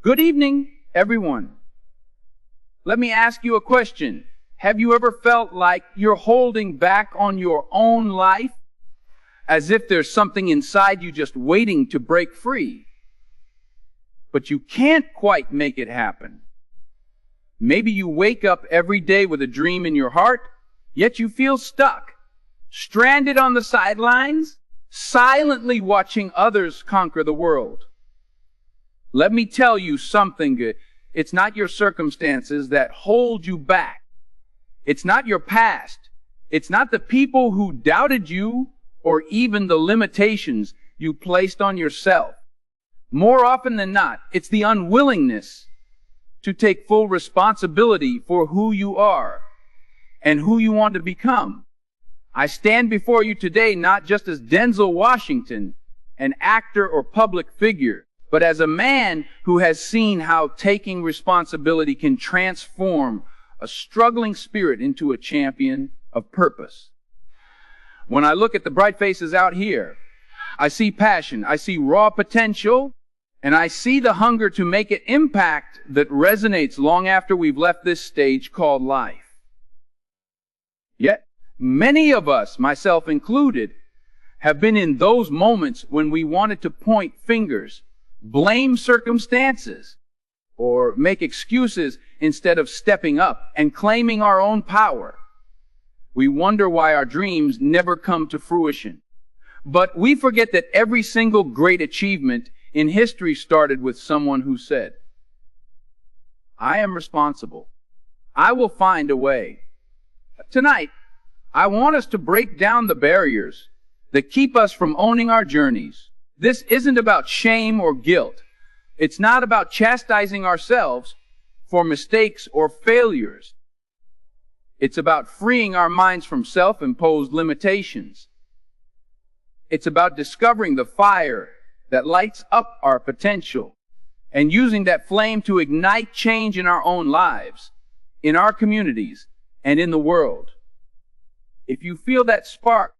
Good evening, everyone. Let me ask you a question. Have you ever felt like you're holding back on your own life, as if there's something inside you just waiting to break free, but you can't quite make it happen? Maybe you wake up every day with a dream in your heart, yet you feel stuck, stranded on the sidelines, silently watching others conquer the world. Let me tell you something good. It's not your circumstances that hold you back. It's not your past. It's not the people who doubted you or even the limitations you placed on yourself. More often than not, it's the unwillingness to take full responsibility for who you are and who you want to become. I stand before you today not just as Denzel Washington, an actor or public figure, but as a man who has seen how taking responsibility can transform a struggling spirit into a champion of purpose. When I look at the bright faces out here, I see passion, I see raw potential, and I see the hunger to make an impact that resonates long after we've left this stage called life. Yet, many of us, myself included, have been in those moments when we wanted to point fingers, blame circumstances, or make excuses instead of stepping up and claiming our own power. We wonder why our dreams never come to fruition. But we forget that every single great achievement in history started with someone who said, "I am responsible. I will find a way." Tonight, I want us to break down the barriers that keep us from owning our journeys. This isn't about shame or guilt. It's not about chastising ourselves for mistakes or failures. It's about freeing our minds from self-imposed limitations. It's about discovering the fire that lights up our potential and using that flame to ignite change in our own lives, in our communities, and in the world. If you feel that spark,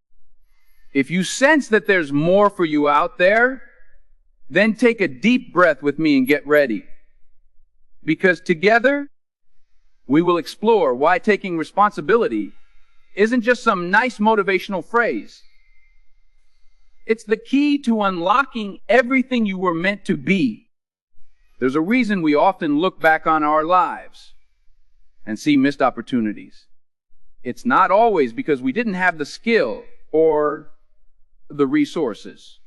if you sense that there's more for you out there, then take a deep breath with me and get ready. Because together, we will explore why taking responsibility isn't just some nice motivational phrase. It's the key to unlocking everything you were meant to be. There's a reason we often look back on our lives and see missed opportunities. It's not always because we didn't have the skill or the resources.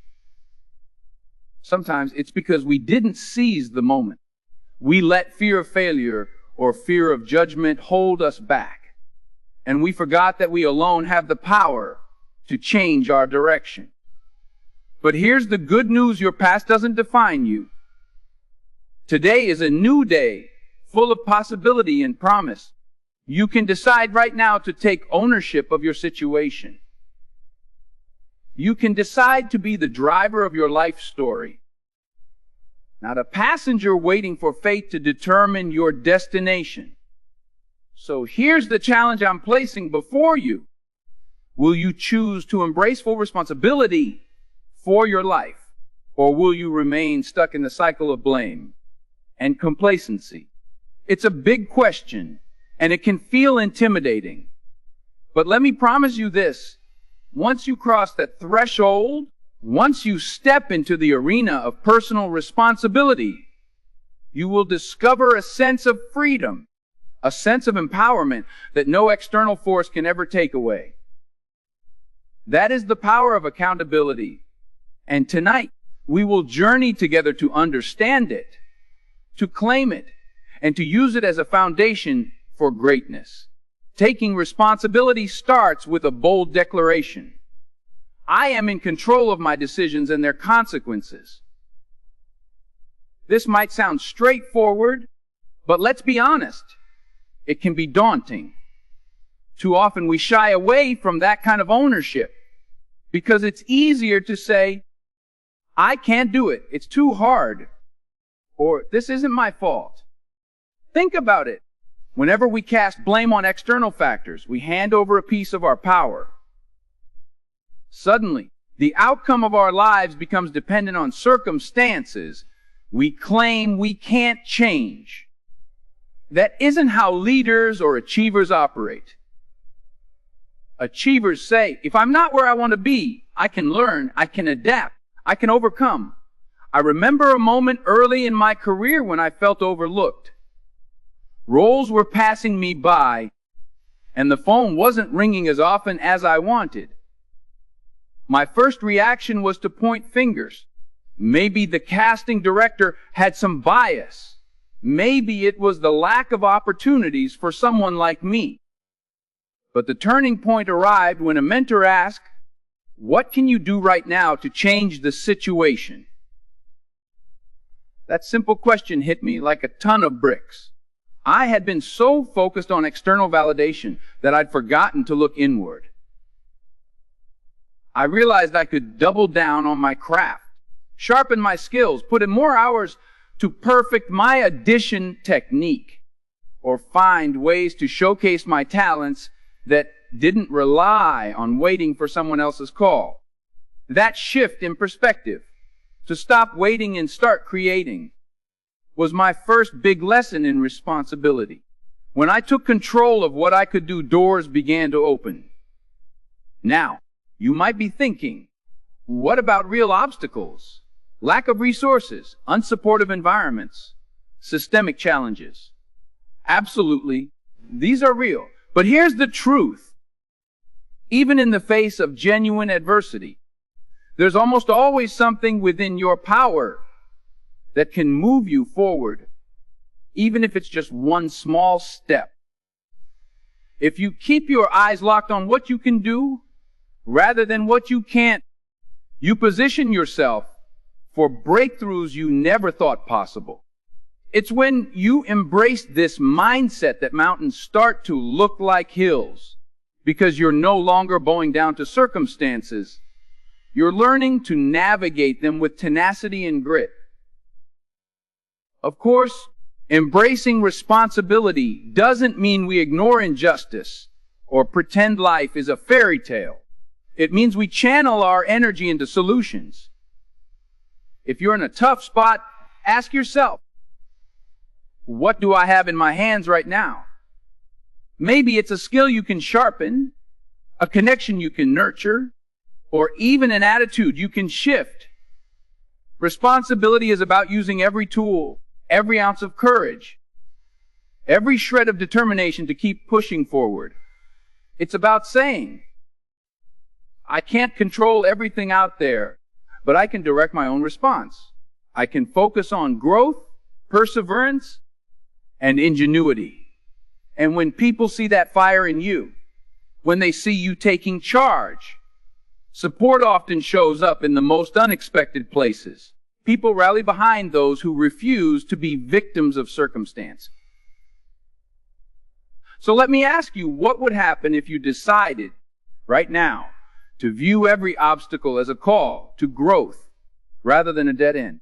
Sometimes it's because we didn't seize the moment. We let fear of failure or fear of judgment hold us back. And we forgot that we alone have the power to change our direction. But here's the good news: your past doesn't define you. Today is a new day, full of possibility and promise. You can decide right now to take ownership of your situation. You can decide to be the driver of your life story, not a passenger waiting for fate to determine your destination. So here's the challenge I'm placing before you. Will you choose to embrace full responsibility for your life, or will you remain stuck in the cycle of blame and complacency? It's a big question, and it can feel intimidating. But let me promise you this: once you cross that threshold, once you step into the arena of personal responsibility, you will discover a sense of freedom, a sense of empowerment that no external force can ever take away. That is the power of accountability. And tonight, we will journey together to understand it, to claim it, and to use it as a foundation for greatness. Taking responsibility starts with a bold declaration. I am in control of my decisions and their consequences. This might sound straightforward, but let's be honest, it can be daunting. Too often we shy away from that kind of ownership because it's easier to say, "I can't do it, it's too hard," or "this isn't my fault." Think about it. Whenever we cast blame on external factors, we hand over a piece of our power. Suddenly, the outcome of our lives becomes dependent on circumstances We claim we can't change. That isn't how leaders or achievers operate. Achievers say, if I'm not where I want to be, I can learn, I can adapt, I can overcome. I remember a moment early in my career when I felt overlooked. Roles were passing me by, and the phone wasn't ringing as often as I wanted. My first reaction was to point fingers. Maybe the casting director had some bias. Maybe it was the lack of opportunities for someone like me. But the turning point arrived when a mentor asked, "What can you do right now to change the situation?" That simple question hit me like a ton of bricks. I had been so focused on external validation that I'd forgotten to look inward. I realized I could double down on my craft, sharpen my skills, put in more hours to perfect my addition technique, or find ways to showcase my talents that didn't rely on waiting for someone else's call. That shift in perspective, to stop waiting and start creating, was my first big lesson in responsibility. When I took control of what I could do, doors began to open. Now, you might be thinking, what about real obstacles? Lack of resources, unsupportive environments, systemic challenges. Absolutely, these are real. But here's the truth. Even in the face of genuine adversity, there's almost always something within your power that can move you forward, even if it's just one small step. If you keep your eyes locked on what you can do, rather than what you can't, you position yourself for breakthroughs you never thought possible. It's when you embrace this mindset that mountains start to look like hills, because you're no longer bowing down to circumstances. You're learning to navigate them with tenacity and grit. Of course, embracing responsibility doesn't mean we ignore injustice or pretend life is a fairy tale. It means we channel our energy into solutions. If you're in a tough spot, ask yourself, what do I have in my hands right now? Maybe it's a skill you can sharpen, a connection you can nurture, or even an attitude you can shift. Responsibility is about using every tool, every ounce of courage, every shred of determination to keep pushing forward. It's about saying, I can't control everything out there, but I can direct my own response. I can focus on growth, perseverance, and ingenuity. And when people see that fire in you, when they see you taking charge, support often shows up in the most unexpected places. People rally behind those who refuse to be victims of circumstance. So let me ask you, what would happen if you decided right now to view every obstacle as a call to growth rather than a dead end?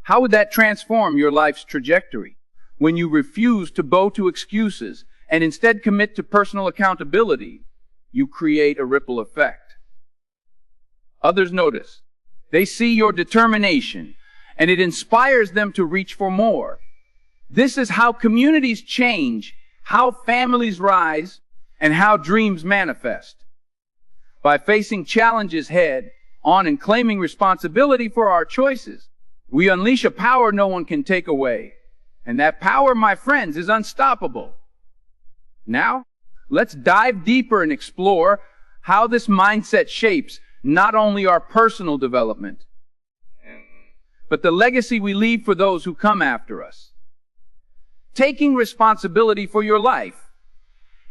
How would that transform your life's trajectory? When you refuse to bow to excuses and instead commit to personal accountability, you create a ripple effect. Others notice. They see your determination, and it inspires them to reach for more. This is how communities change, how families rise, and how dreams manifest. By facing challenges head on and claiming responsibility for our choices, we unleash a power no one can take away. And that power, my friends, is unstoppable. Now, let's dive deeper and explore how this mindset shapes not only our personal development, but the legacy we leave for those who come after us. Taking responsibility for your life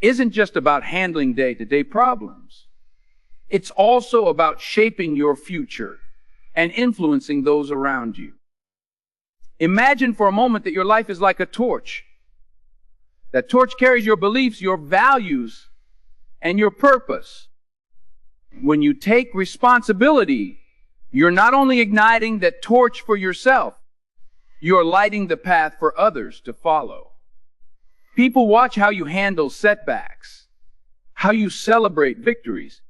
isn't just about handling day-to-day problems. It's also about shaping your future and influencing those around you. Imagine for a moment that your life is like a torch. That torch carries your beliefs, your values, and your purpose. When you take responsibility, you're not only igniting that torch for yourself, you're lighting the path for others to follow. People watch how you handle setbacks, how you celebrate victories,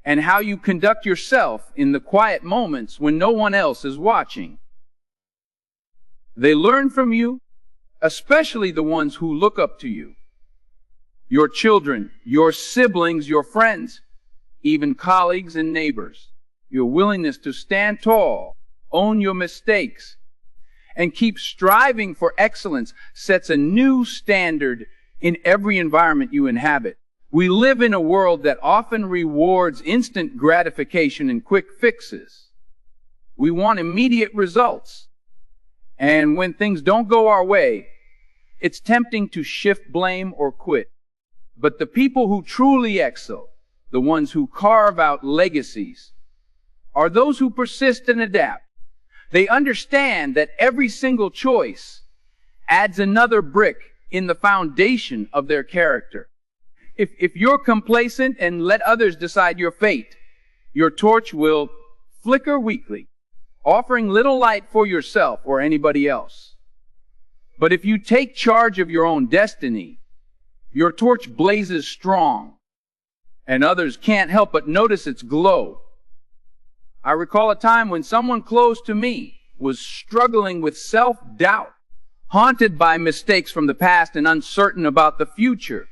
and how you conduct yourself in the quiet moments when no one else is watching. They learn from you, especially the ones who look up to you. Your children, your siblings, your friends, even colleagues and neighbors. Your willingness to stand tall, own your mistakes, and keep striving for excellence sets a new standard in every environment you inhabit. We live in a world that often rewards instant gratification and quick fixes. We want immediate results. And when things don't go our way, it's tempting to shift blame or quit. But the people who truly excel, the ones who carve out legacies, are those who persist and adapt. They understand that every single choice adds another brick in the foundation of their character. If you're complacent and let others decide your fate, your torch will flicker weakly, offering little light for yourself or anybody else. But if you take charge of your own destiny, your torch blazes strong, and others can't help but notice its glow. I recall a time when someone close to me was struggling with self-doubt, haunted by mistakes from the past and uncertain about the future.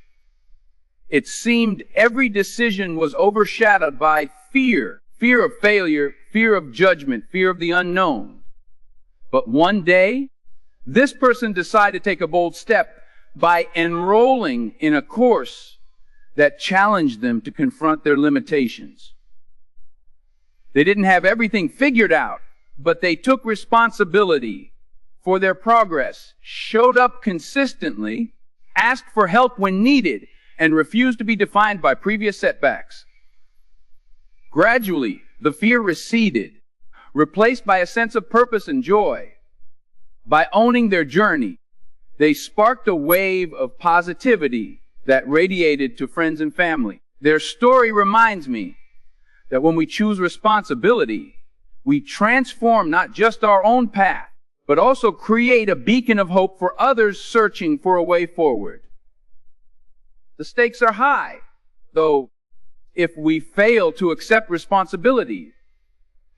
It seemed every decision was overshadowed by fear of failure, fear of judgment, fear of the unknown. But one day, this person decided to take a bold step by enrolling in a course that challenged them to confront their limitations. They didn't have everything figured out, but they took responsibility for their progress, showed up consistently, asked for help when needed, and refused to be defined by previous setbacks. Gradually, the fear receded, replaced by a sense of purpose and joy. By owning their journey, they sparked a wave of positivity that radiated to friends and family. Their story reminds me that when we choose responsibility, we transform not just our own path, but also create a beacon of hope for others searching for a way forward. The stakes are high, though if we fail to accept responsibility,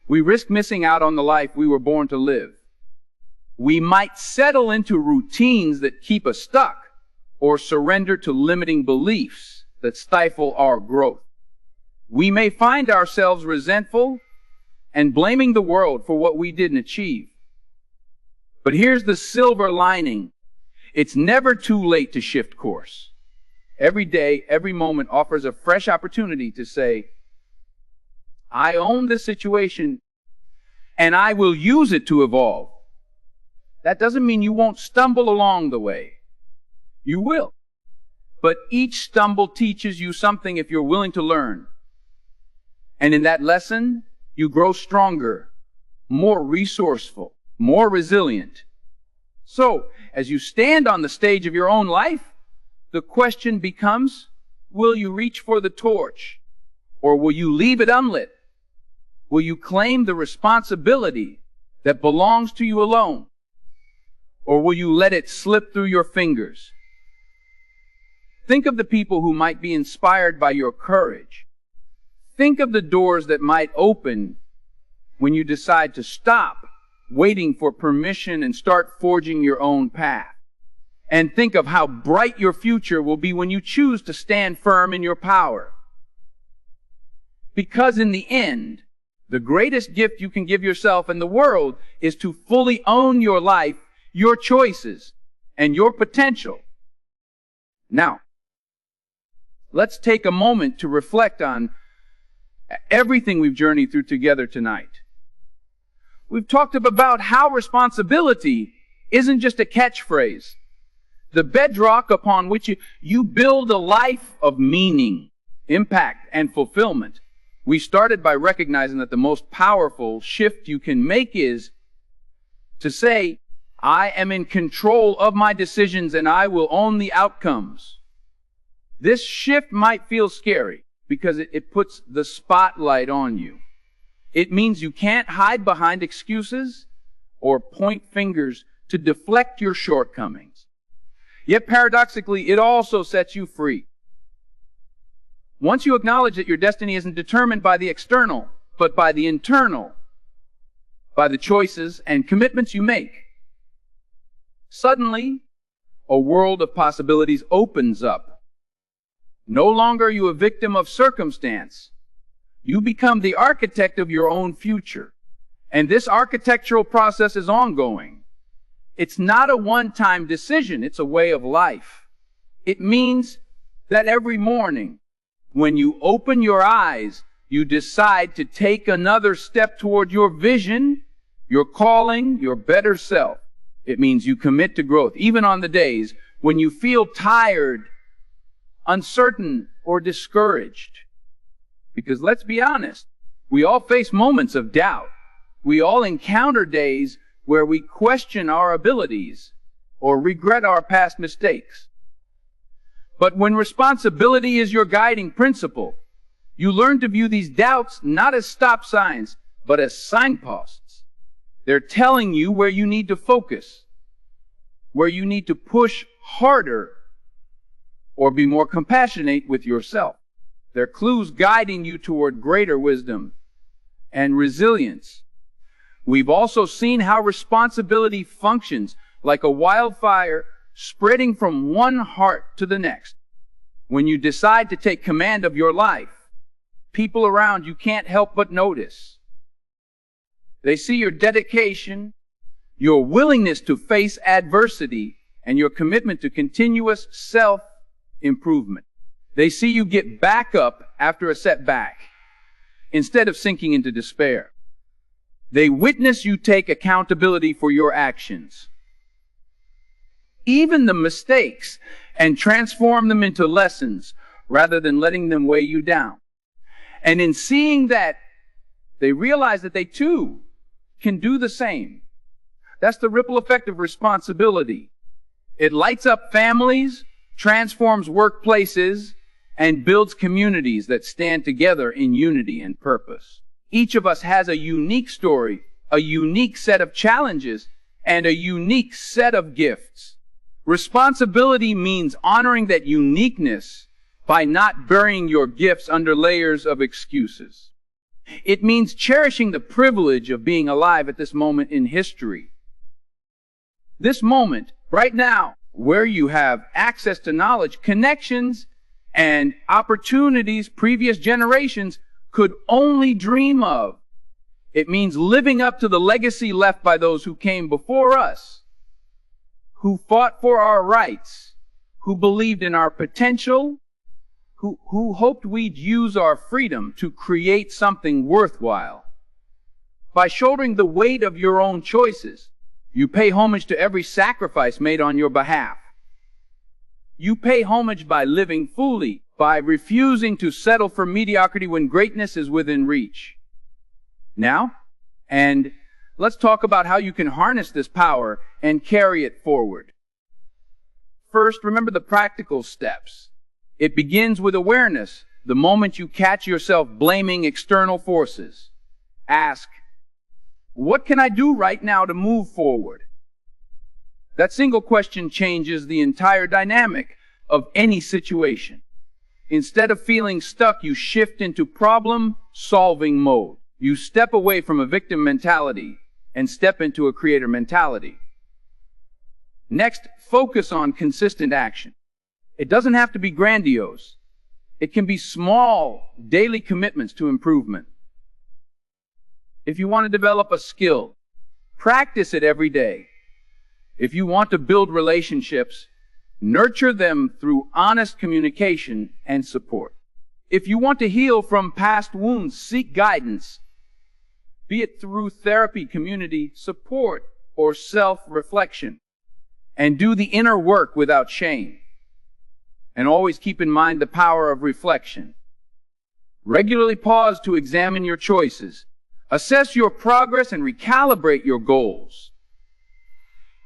we risk missing out on the life we were born to live. We might settle into routines that keep us stuck, or surrender to limiting beliefs that stifle our growth. We may find ourselves resentful and blaming the world for what we didn't achieve. But here's the silver lining. It's never too late to shift course. Every day, every moment offers a fresh opportunity to say, I own this situation and I will use it to evolve. That doesn't mean you won't stumble along the way. You will. But each stumble teaches you something if you're willing to learn. And in that lesson, you grow stronger, more resourceful, more resilient. So, as you stand on the stage of your own life, the question becomes, will you reach for the torch? Or will you leave it unlit? Will you claim the responsibility that belongs to you alone? Or will you let it slip through your fingers? Think of the people who might be inspired by your courage. Think of the doors that might open when you decide to stop waiting for permission and start forging your own path. And think of how bright your future will be when you choose to stand firm in your power. Because in the end, the greatest gift you can give yourself and the world is to fully own your life, your choices, and your potential. Now, let's take a moment to reflect on everything we've journeyed through together tonight. We've talked about how responsibility isn't just a catchphrase, the bedrock upon which you build a life of meaning, impact, and fulfillment. We started by recognizing that the most powerful shift you can make is to say, I am in control of my decisions and I will own the outcomes. This shift might feel scary because it puts the spotlight on you. It means you can't hide behind excuses or point fingers to deflect your shortcomings. Yet paradoxically, it also sets you free. Once you acknowledge that your destiny isn't determined by the external, but by the internal, by the choices and commitments you make, Suddenly, a world of possibilities opens up. No longer are you a victim of circumstance. You become the architect of your own future. And this architectural process is ongoing. It's not a one-time decision, it's a way of life. It means that every morning, when you open your eyes, you decide to take another step toward your vision, your calling, your better self. It means you commit to growth, even on the days when you feel tired, uncertain, or discouraged. Because let's be honest, we all face moments of doubt. We all encounter days where we question our abilities or regret our past mistakes. But when responsibility is your guiding principle, you learn to view these doubts not as stop signs, but as signposts. They're telling you where you need to focus, where you need to push harder, or be more compassionate with yourself. They're clues guiding you toward greater wisdom and resilience. We've also seen how responsibility functions like a wildfire spreading from one heart to the next. When you decide to take command of your life, people around you can't help but notice. They see your dedication, your willingness to face adversity, and your commitment to continuous self-improvement. They see you get back up after a setback, instead of sinking into despair. They witness you take accountability for your actions, even the mistakes, and transform them into lessons rather than letting them weigh you down. And in seeing that, they realize that they too can do the same. That's the ripple effect of responsibility. It lights up families, transforms workplaces, and builds communities that stand together in unity and purpose. Each of us has a unique story, a unique set of challenges, and a unique set of gifts. Responsibility means honoring that uniqueness by not burying your gifts under layers of excuses. It means cherishing the privilege of being alive at this moment in history. This moment, right now, where you have access to knowledge, connections, and opportunities previous generations could only dream of. It means living up to the legacy left by those who came before us, who fought for our rights, who believed in our potential, who hoped we'd use our freedom to create something worthwhile. By shouldering the weight of your own choices, you pay homage to every sacrifice made on your behalf. You pay homage by living fully, by refusing to settle for mediocrity when greatness is within reach. Now, and let's talk about how you can harness this power and carry it forward. First, remember the practical steps. It begins with awareness. The moment you catch yourself blaming external forces, ask, what can I do right now to move forward? That single question changes the entire dynamic of any situation. Instead of feeling stuck, you shift into problem-solving mode. You step away from a victim mentality and step into a creator mentality. Next, focus on consistent action. It doesn't have to be grandiose. It can be small, daily commitments to improvement. If you want to develop a skill, practice it every day. If you want to build relationships, nurture them through honest communication and support. If you want to heal from past wounds, seek guidance, be it through therapy, community support, or self-reflection. And do the inner work without shame. And always keep in mind the power of reflection. Regularly pause to examine your choices. Assess your progress and recalibrate your goals.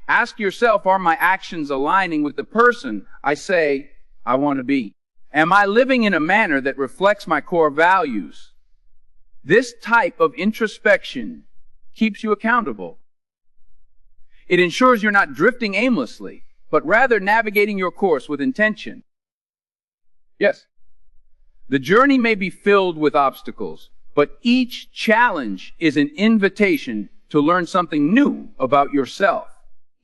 Ask yourself, are my actions aligning with the person I say I want to be? Am I living in a manner that reflects my core values? This type of introspection keeps you accountable. It ensures you're not drifting aimlessly, but rather navigating your course with intention. Yes, the journey may be filled with obstacles, but each challenge is an invitation to learn something new about yourself.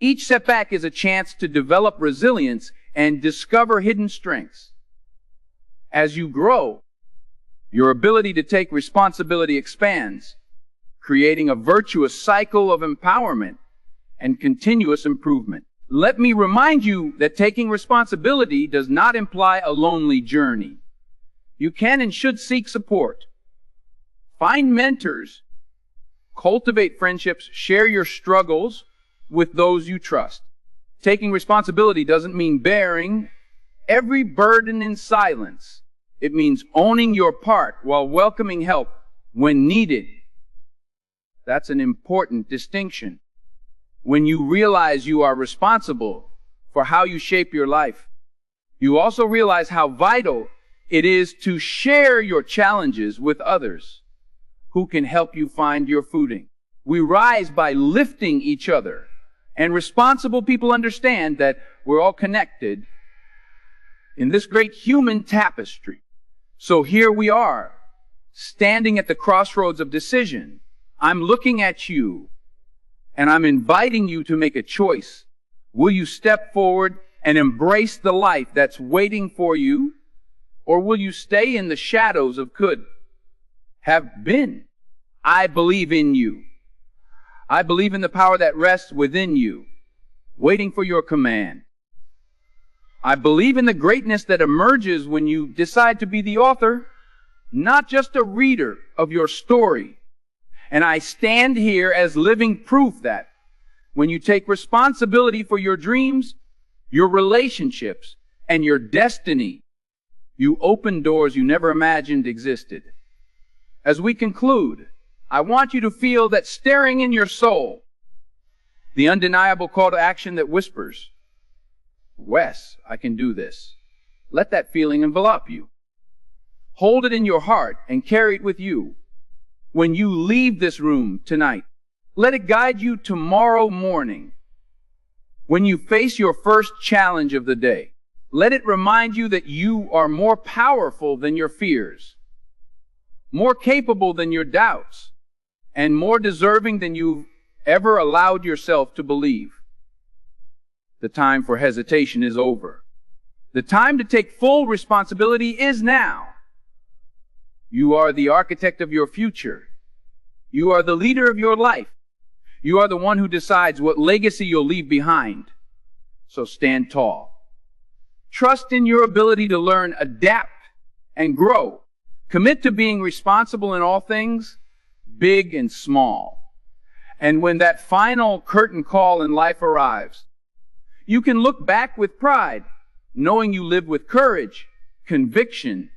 Each setback is a chance to develop resilience and discover hidden strengths. As you grow, your ability to take responsibility expands, creating a virtuous cycle of empowerment and continuous improvement. Let me remind you that taking responsibility does not imply a lonely journey. You can and should seek support. Find mentors, cultivate friendships, share your struggles with those you trust. Taking responsibility doesn't mean bearing every burden in silence. It means owning your part while welcoming help when needed. That's an important distinction. When you realize you are responsible for how you shape your life, you also realize how vital it is to share your challenges with others who can help you find your footing. We rise by lifting each other, and responsible people understand that we're all connected in this great human tapestry. So here we are, standing at the crossroads of decision. I'm looking at you, and I'm inviting you to make a choice. Will you step forward and embrace the life that's waiting for you? Or will you stay in the shadows of could have been? I believe in you. I believe in the power that rests within you, waiting for your command. I believe in the greatness that emerges when you decide to be the author, not just a reader of your story. And I stand here as living proof that when you take responsibility for your dreams, your relationships, and your destiny, you open doors you never imagined existed. As we conclude, I want you to feel that stirring in your soul, the undeniable call to action that whispers, Wes, I can do this. Let that feeling envelop you. Hold it in your heart and carry it with you. When you leave this room tonight, let it guide you tomorrow morning. When you face your first challenge of the day, let it remind you that you are more powerful than your fears, more capable than your doubts, and more deserving than you've ever allowed yourself to believe. The time for hesitation is over. The time to take full responsibility is now. You are the architect of your future. You are the leader of your life. You are the one who decides what legacy you'll leave behind. So stand tall. Trust in your ability to learn, adapt, and grow. Commit to being responsible in all things, big and small. And when that final curtain call in life arrives, you can look back with pride, knowing you lived with courage, conviction,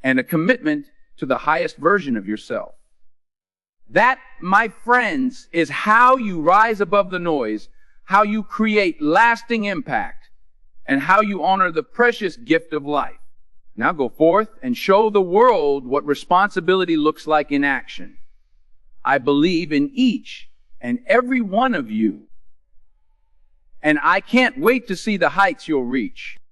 and a commitment to the highest version of yourself. That, my friends, is how you rise above the noise, how you create lasting impact, and how you honor the precious gift of life. Now go forth and show the world what responsibility looks like in action. I believe in each and every one of you, and I can't wait to see the heights you'll reach.